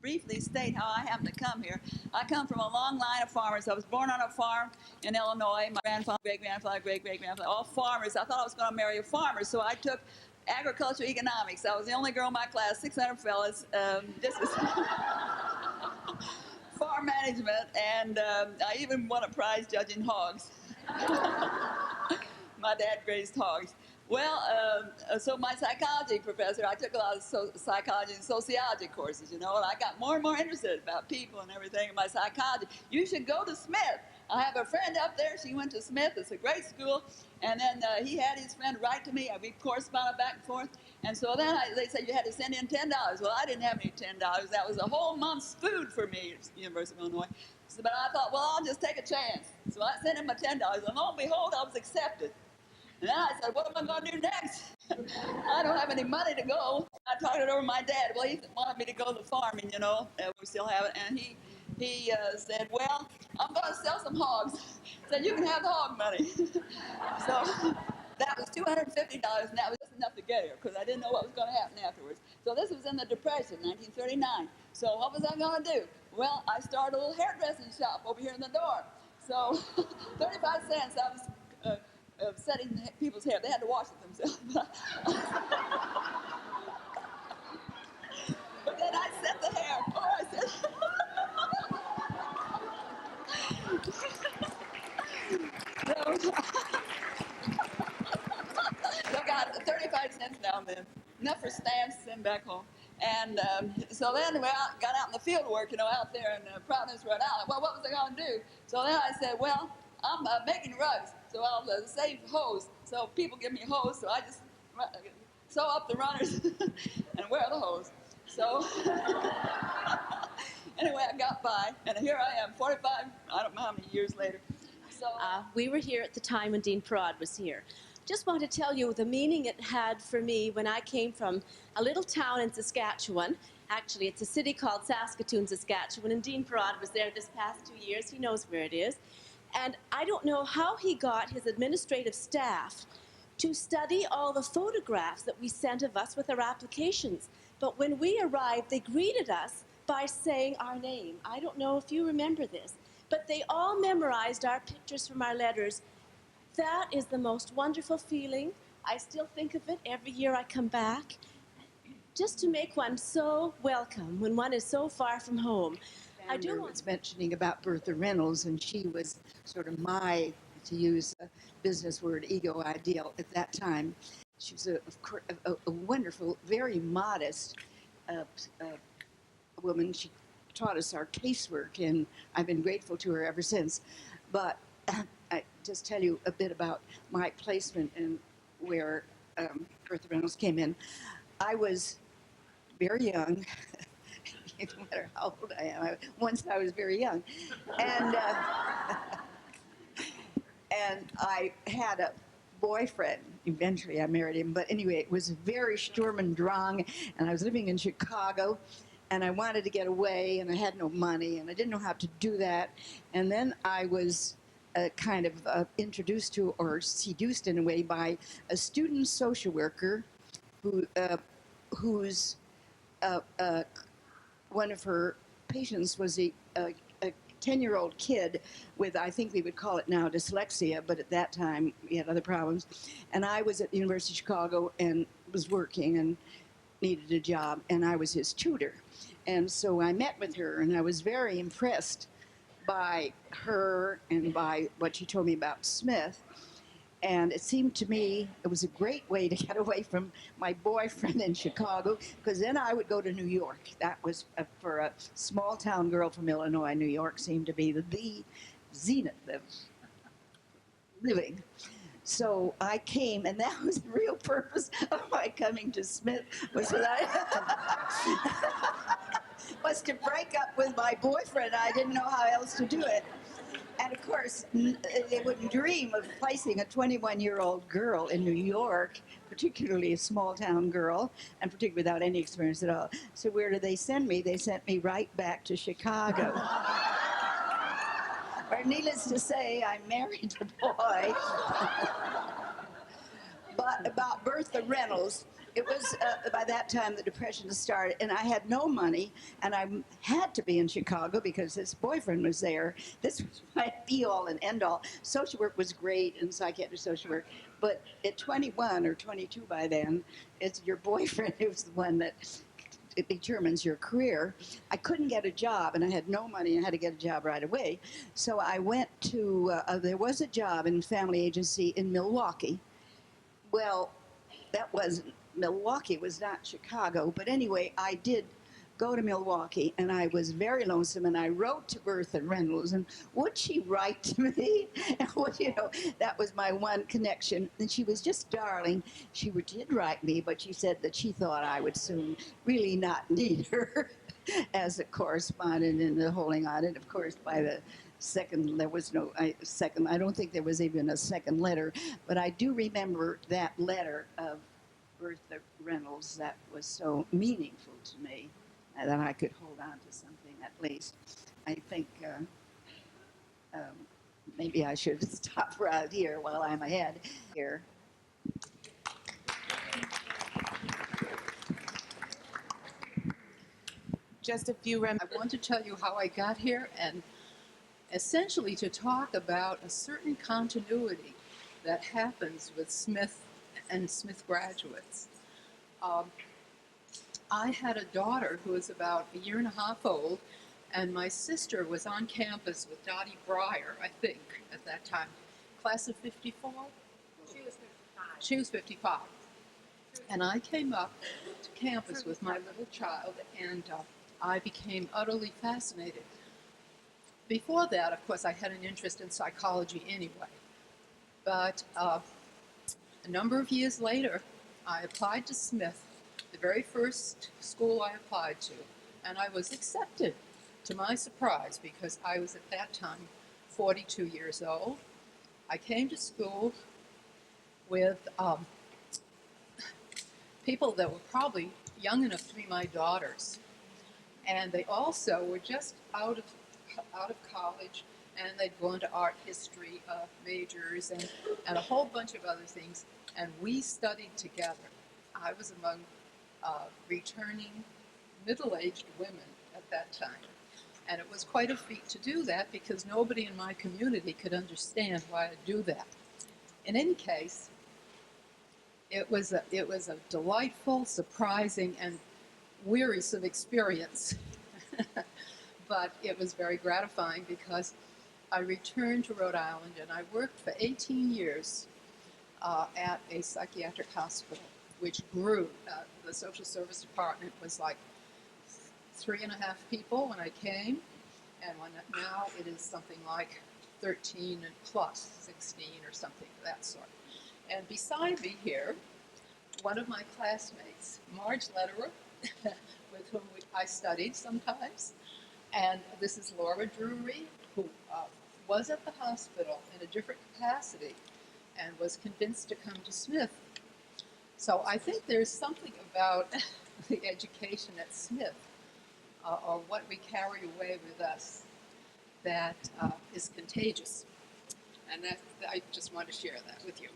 briefly state how I happened to come here. I come from a long line of farmers. I was born on a farm in Illinois. My grandfather, great-grandfather, great-great-grandfather, all farmers. I thought I was going to marry a farmer, so I took agriculture economics. I was the only girl in my class, 600 fellas. This was farm management, and I even won a prize judging hogs. My dad raised hogs. Well, so my psychology professor, I took a lot of psychology and sociology courses, and I got more and more interested about people and everything in my psychology. You should go to Smith. I have a friend up there. She went to Smith. It's a great school. And then he had his friend write to me. We corresponded back and forth. And so then they said you had to send in $10. Well, I didn't have any $10. That was a whole month's food for me at the University of Illinois. So, but I thought, well, I'll just take a chance. So I sent him my $10. And lo and behold, I was accepted. And then I said, what am I going to do next? I don't have any money to go. I talked it over with my dad. Well, he wanted me to go to farming, we still have it. And he said, well, I'm going to sell some hogs. Said, you can have the hog money. So that was $250, and that was just enough to get here because I didn't know what was going to happen afterwards. So this was in the Depression, 1939. So what was I going to do? Well, I started a little hairdressing shop over here in the dorm. So 35 cents, I was setting people's hair. They had to wash it themselves. But then I set the hair. Oh, I said. So I got 35 cents now and then. Enough for stamps to send back home. And so then we got out in the field work, out there in Providence, Rhode Island. Well, what was I going to do? So then I said, well, I'm making rugs, so I'll save hose. So people give me hose, so I just sew up the runners and wear the hose. So anyway, I got by, and here I am, 45, I don't know how many years later. So we were here at the time when Dean Parod was here. Just want to tell you the meaning it had for me when I came from a little town in Saskatchewan. Actually, it's a city called Saskatoon, Saskatchewan, and Dean Parod was there this past 2 years. He knows where it is. And I don't know how he got his administrative staff to study all the photographs that we sent of us with our applications. But when we arrived, they greeted us by saying our name. I don't know if you remember this, but they all memorized our pictures from our letters. That is the most wonderful feeling. I still think of it every year I come back. Just to make one so welcome when one is so far from home. I was mentioning about Bertha Reynolds, and she was sort of my, to use a business word, ego ideal at that time. She was a wonderful, very modest woman. She taught us our casework, and I've been grateful to her ever since. But I just tell you a bit about my placement and where Bertha Reynolds came in. I was very young. No matter how old I am, once I was very young, and and I had a boyfriend. Eventually, I married him, but anyway, it was very Sturm und Drang, and I was living in Chicago, and I wanted to get away, and I had no money, and I didn't know how to do that, and then I was kind of introduced to, or seduced in a way, by a student social worker whose one of her patients was a 10-year-old kid with, I think we would call it now, dyslexia, but at that time we had other problems. And I was at the University of Chicago and was working and needed a job, and I was his tutor. And so I met with her, and I was very impressed by her and by what she told me about Smith. And it seemed to me it was a great way to get away from my boyfriend in Chicago, because then I would go to New York. That was, for a small-town girl from Illinois, New York seemed to be the zenith of living. So I came, and that was the real purpose of my coming to Smith, was was to break up with my boyfriend. I didn't know how else to do it. And of course, they wouldn't dream of placing a 21-year-old girl in New York, particularly a small-town girl, and particularly without any experience at all. So where did they send me? They sent me right back to Chicago. Where, needless to say, I married the boy. But about Bertha Reynolds, it was by that time the Depression started, and I had no money, and I had to be in Chicago because this boyfriend was there. This was my be-all and end-all. Social work was great, and psychiatric social work, but at 21 or 22 by then, it's your boyfriend who's the one that it determines your career. I couldn't get a job, and I had no money, and I had to get a job right away. So I went to, there was a job in family agency in Milwaukee. Well, Milwaukee was not Chicago, but anyway, I did go to Milwaukee, and I was very lonesome, and I wrote to Bertha Reynolds, and would she write to me? And that was my one connection, and she was just darling. She did write me, but she said that she thought I would soon really not need her as a correspondent and the holding on it. Of course, by the second, there was no second. I don't think there was even a second letter, but I do remember that letter of Bertha Reynolds that was so meaningful to me that I could hold on to something at least. I think maybe I should stop right here while I'm ahead here. Just a few I want to tell you how I got here, and essentially to talk about a certain continuity that happens with Smith and Smith graduates. I had a daughter who was about a year and a half old, and my sister was on campus with Dottie Breyer, I think, at that time. Class of 54? She was 55. She was 55. And I came up to campus with my little child, and I became utterly fascinated. Before that, of course, I had an interest in psychology anyway. But a number of years later, I applied to Smith, the very first school I applied to, and I was accepted, to my surprise, because I was at that time 42 years old. I came to school with people that were probably young enough to be my daughters, and they also were just out of college, and they'd gone to art history majors and a whole bunch of other things, and we studied together. I was among returning middle-aged women at that time, and it was quite a feat to do that because nobody in my community could understand why I'd do that. In any case, it was a delightful, surprising, and wearisome experience. But it was very gratifying because I returned to Rhode Island, and I worked for 18 years at a psychiatric hospital, which grew. The social service department was like 3.5 people when I came, and now it is something like 13 and plus 16 or something of that sort. And beside me here, one of my classmates, Marge Lederer, with whom I studied sometimes, and this is Laura Drury, who was at the hospital in a different capacity and was convinced to come to Smith. So I think there's something about the education at Smith, or what we carry away with us, that is contagious. And I just want to share that with you.